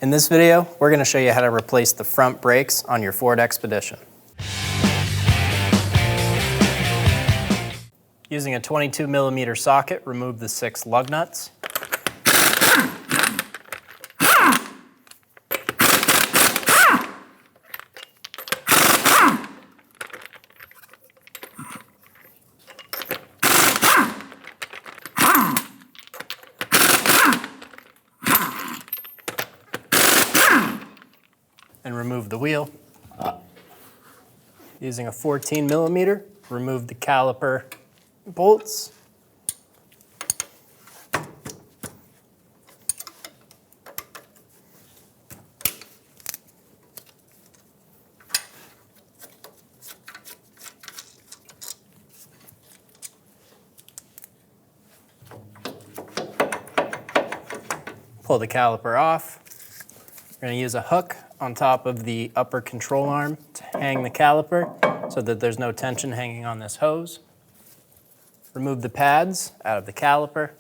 In this video, we're going to show you how to replace the front brakes on your Ford Expedition. Using a 22mm socket, remove the 6 lug nuts. And remove the wheel. Using a 14mm, remove the caliper bolts. Pull the caliper off. We're going to use a hook on top of the upper control arm to hang the caliper so that there's no tension hanging on this hose. Remove the pads out of the caliper.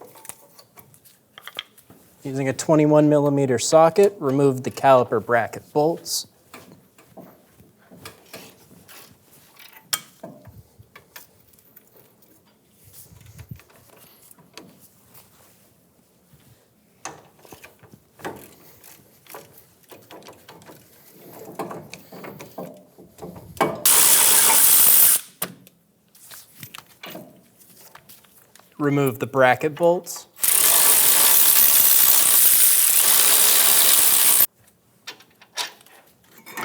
Using a 21mm socket, remove the caliper bracket bolts. Remove the bracket bolts.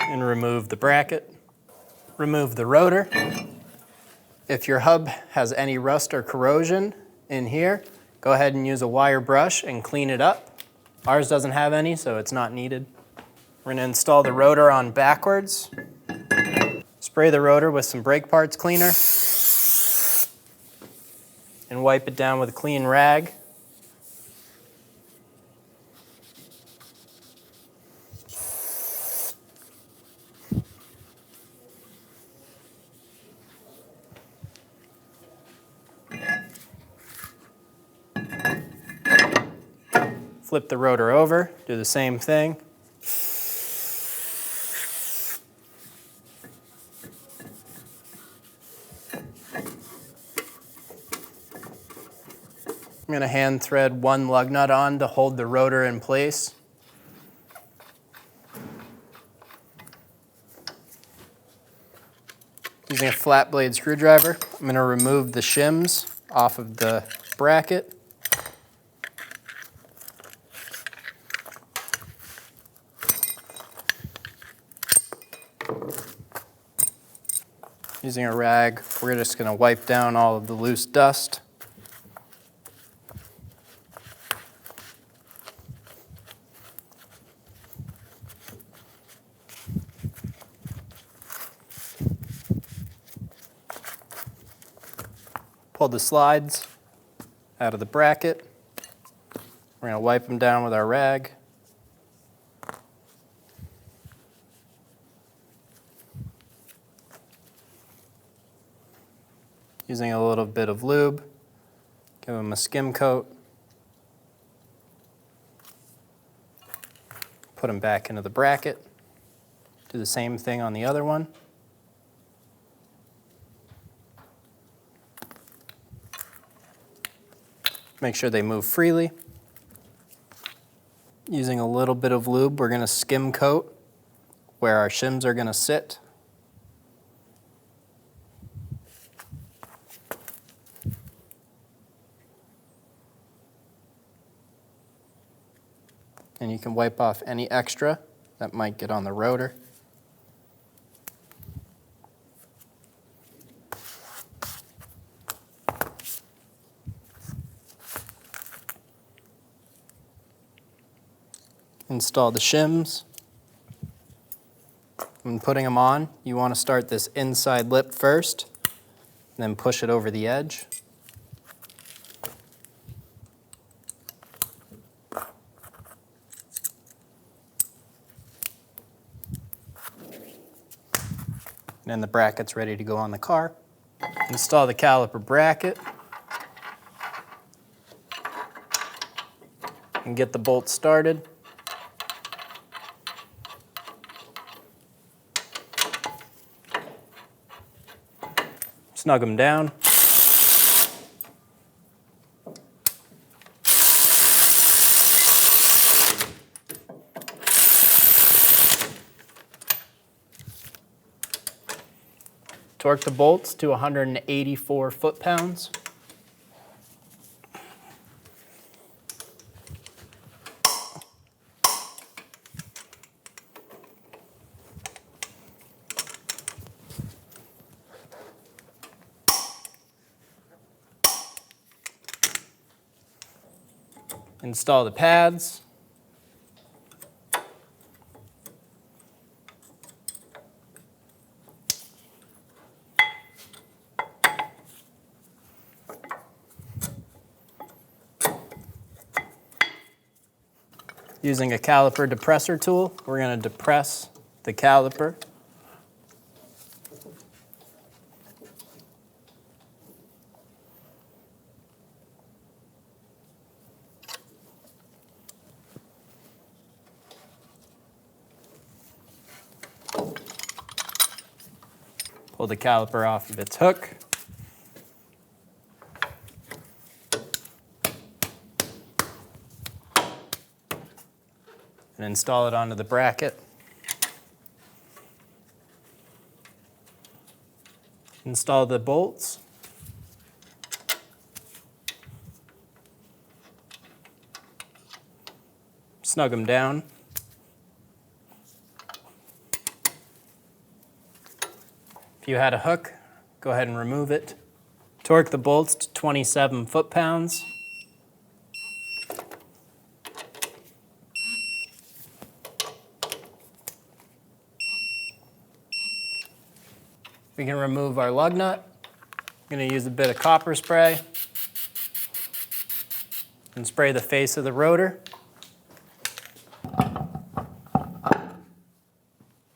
And remove the bracket. Remove the rotor. If your hub has any rust or corrosion in here, go ahead and use a wire brush and clean it up. Ours doesn't have any, so it's not needed. We're going to install the rotor on backwards. Spray the rotor with some brake parts cleaner. And wipe it down with a clean rag. Flip the rotor over, do the same thing. I'm going to hand thread 1 lug nut on to hold the rotor in place. Using a flat blade screwdriver, I'm going to remove the shims off of the bracket. Using a rag, we're just going to wipe down all of the loose dust. Pull the slides out of the bracket. We're going to wipe them down with our rag. Using a little bit of lube, give them a skim coat. Put them back into the bracket. Do the same thing on the other one. Make sure they move freely. Using a little bit of lube, we're going to skim coat where our shims are going to sit. And you can wipe off any extra that might get on the rotor. Install the shims. When putting them on, you want to start this inside lip first, and then push it over the edge. And then the bracket's ready to go on the car. Install the caliper bracket. And get the bolt started. Snug them down. Torque the bolts to 184 foot-pounds. Install the pads. Using a caliper depressor tool, we're going to depress the caliper. Pull the caliper off of its hook. And install it onto the bracket. Install the bolts. Snug them down. If you had a hook, go ahead and remove it. Torque the bolts to 27 foot-pounds. We can remove our lug nut. I'm going to use a bit of copper spray and spray the face of the rotor.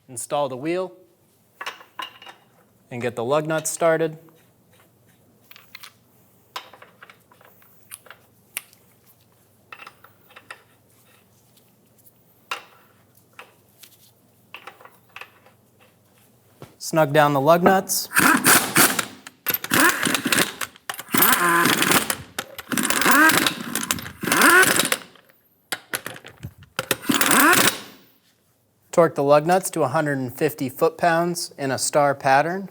Install the wheel and get the lug nuts started. Snug down the lug nuts. Torque the lug nuts to 150 foot-pounds in a star pattern.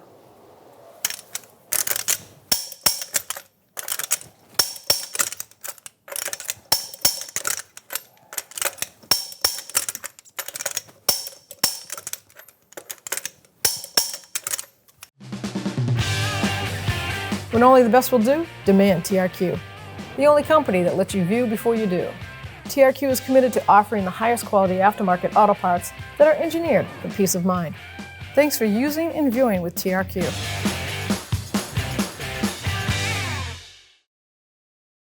When only the best will do, demand TRQ. The only company that lets you view before you do. TRQ is committed to offering the highest quality aftermarket auto parts that are engineered for peace of mind. Thanks for using and viewing with TRQ.